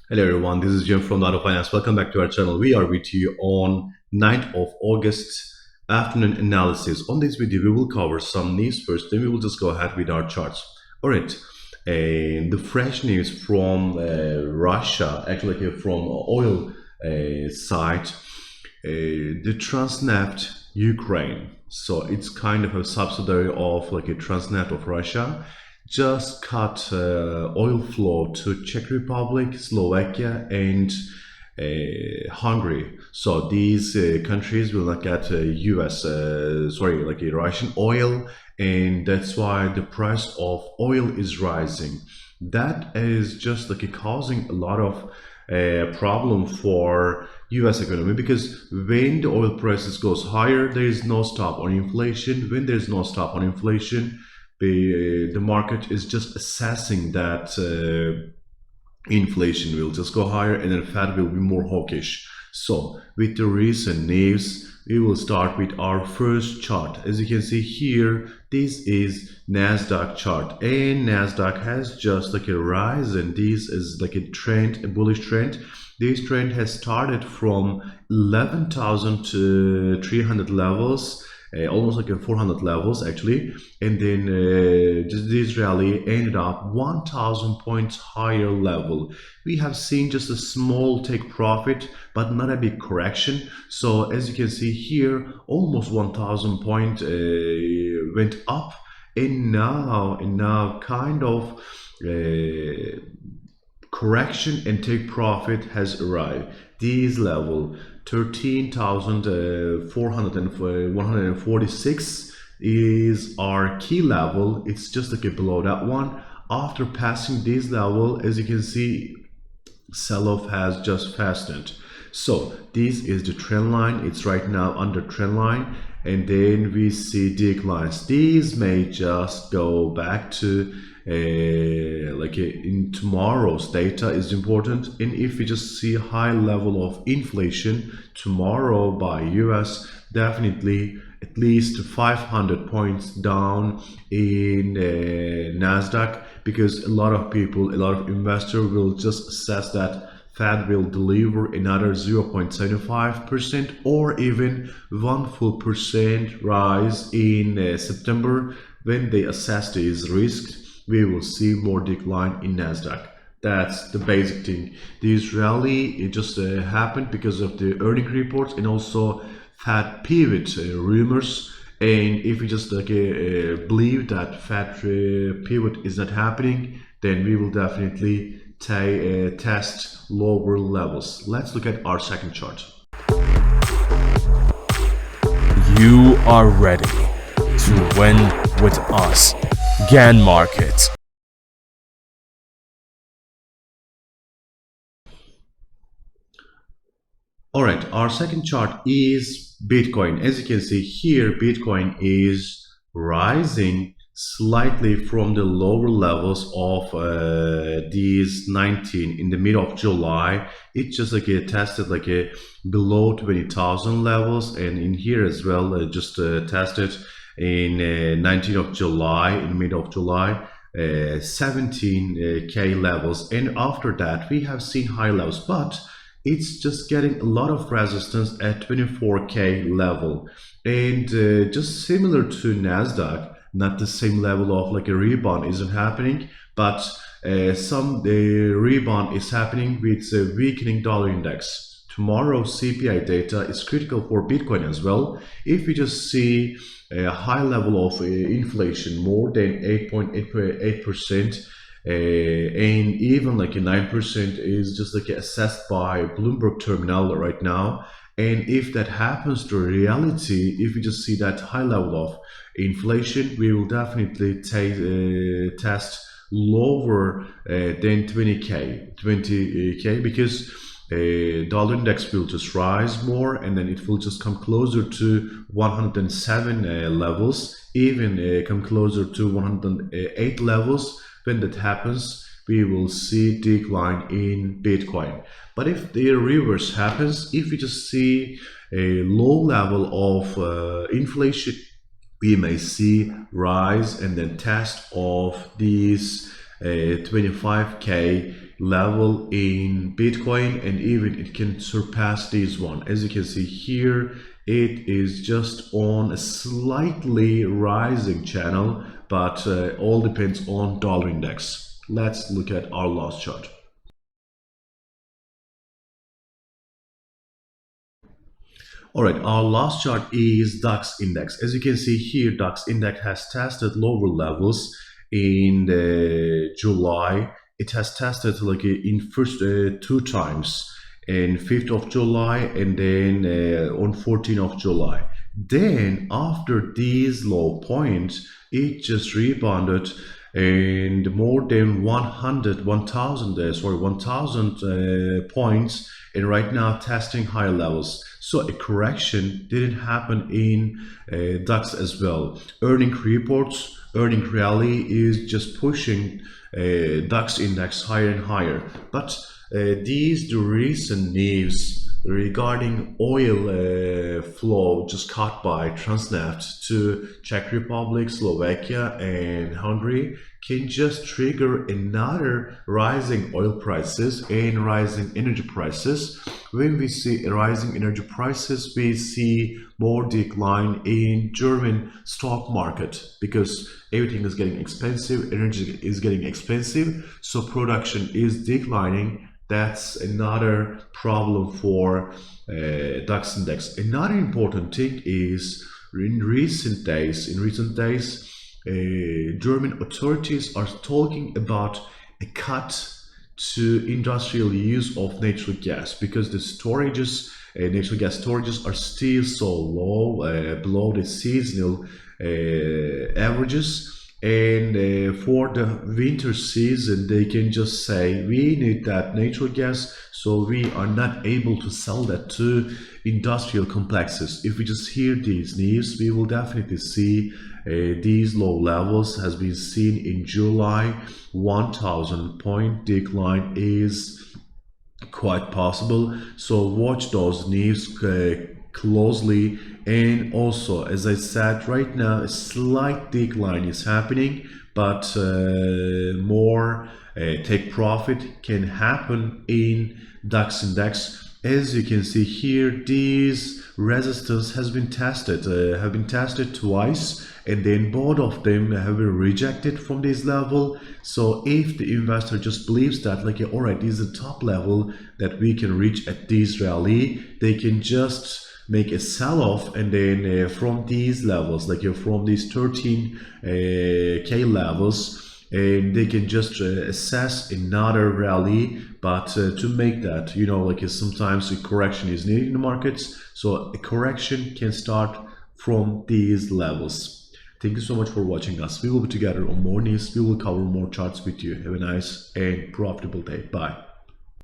Hello everyone, this is Jim from Auto Finance. Welcome back to our channel. We are with you on 9th of August afternoon analysis. On this video, we will cover some news first, then we will just go ahead with our charts. All right, the fresh news from Russia, actually from oil side, the Transneft Ukraine. So it's kind of a subsidiary of like a Transneft of Russia just cut oil flow to Czech Republic, Slovakia, and Hungary. So these countries will not get U.S. Like a Russian oil, and that's why the price of oil is rising. That is just like causing a lot of problem for US economy, because when the oil prices goes higher, there is no stop on inflation. When there's no stop on inflation, the market is just assessing that inflation will just go higher, and then Fed will be more hawkish. So with the recent news, we will start with our first chart. As you can see here, this is NASDAQ chart, and NASDAQ has just like a rise, and this is like a trend, a bullish trend. This trend has started from 11,300 levels, almost like a 400 levels actually, and then this rally ended up 1,000 points higher level. We have seen just a small take profit, but not a big correction. So as you can see here, almost 1,000 point went up, and now kind of correction and take profit has arrived. This level 13,146 is our key level. It's just like below that one. After passing this level, as you can see, sell-off has just fastened. So this is the trend line. It's right now under trend line, and then we see declines. These may just go back to in tomorrow's data is important. And if we just see a high level of inflation tomorrow by US, definitely at least 500 points down in NASDAQ, because a lot of people, a lot of investors will just assess that Fed will deliver another 0.75% or even 1% rise in September. When they assess these risks, we will see more decline in NASDAQ. That's the basic thing. This rally, it just happened because of the earning reports and also Fed pivot rumors. And if we just believe that Fed pivot is not happening, then we will definitely test lower levels. Let's look at our second chart. You are ready to win with us. GAN Markets. All right, our second chart is Bitcoin. As you can see here, Bitcoin is rising slightly from the lower levels of these 19 in the middle of July. It just tested below 20,000 levels, and in here as well just tested in 19th of July, in the middle of July, 17k levels, and after that we have seen high levels, but it's just getting a lot of resistance at 24k level. And just similar to NASDAQ, not the same level of like a rebound isn't happening, but some rebound is happening with a weakening dollar index. Tomorrow's CPI data is critical for Bitcoin as well. If we just see a high level of inflation, more than 8.8%, and even like a 9% is just assessed by Bloomberg terminal right now. And if that happens to reality, if we just see that high level of inflation, we will definitely test lower than 20k, because dollar index will just rise more, and then it will just come closer to 107 levels, even come closer to 108 levels. When that happens, we will see decline in Bitcoin. But if the reverse happens, if we just see a low level of inflation, we may see rise and then test of these 25k level in Bitcoin, and even it can surpass this one. As you can see here, it is just on a slightly rising channel, but all depends on dollar index. Let's look at our loss chart. All right, our last chart is DAX index. As you can see here, DAX index has tested lower levels in July. It has tested like in first 2 times, in 5th of July and then on 14th of July. Then after these low points, it just rebounded and more than 1000 points, and right now testing higher levels. So a correction didn't happen in DAX as well. Earning reports, earning rally is just pushing DAX index higher and higher. But the recent news regarding oil flow just cut by Transneft to Czech Republic, Slovakia, and Hungary can just trigger another rising oil prices and rising energy prices. When we see rising energy prices, we see more decline in German stock market because everything is getting expensive, energy is getting expensive, so production is declining. That's another problem for DAX index. Another important thing is in recent days, German authorities are talking about a cut to industrial use of natural gas because the storages, natural gas storages, are still so low, below the seasonal averages. And for the winter season, they can just say we need that natural gas, so we are not able to sell that to industrial complexes. If we just hear these news, we will definitely see these low levels has been seen in July. 1000 point decline is quite possible, so watch those news closely. And also, as I said, right now a slight decline is happening, but more take profit can happen in DAX index. As you can see here, these resistance have been tested twice, and then both of them have been rejected from this level. So if the investor just believes that like, all right, this is the top level that we can reach at this rally, they can just make a sell-off, and then from these levels, like from these 13k levels, and they can just assess another rally. But to make that, you know, like sometimes a correction is needed in the markets, so a correction can start from these levels. Thank you so much for watching us. We will be together on more news. We will cover more charts with you. Have a nice and profitable day. Bye.